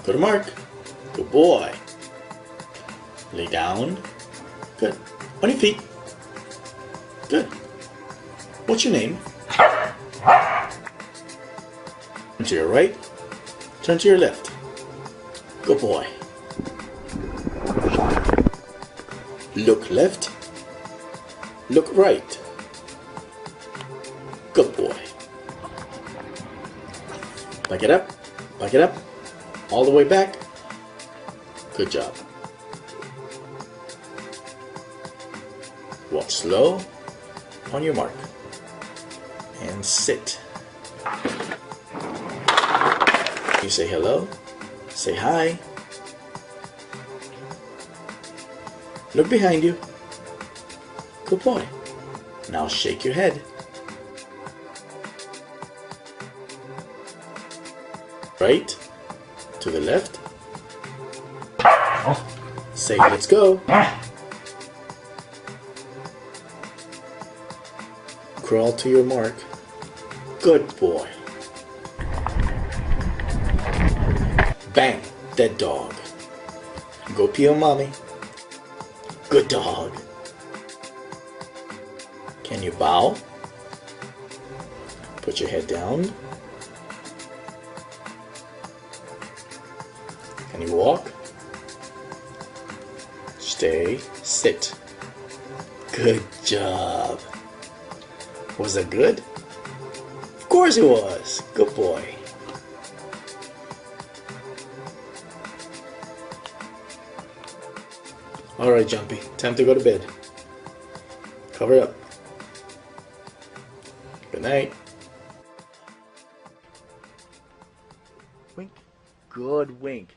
Go to Mark. Good boy. Lay down. Good. On your feet. Good. What's your name? Turn to your right. Turn to your left. Good boy. Look left. Look right. Good boy. Back it up. Back it up. All the way back. Good job. Walk slow. On your mark. And sit. You say hello. Say hi. Look behind you. Good boy. Now shake your head. Right to the left. Say let's go. Crawl to your mark. Good boy. Bang, dead dog. Go pee on mommy. Good dog. Can you bow? Put your head down. Can you walk? Stay, sit. Good job. Was that good? Of course it was. Good boy. Alright, Jumpy. Time to go to bed. Cover up. Good night. Wink. Good wink.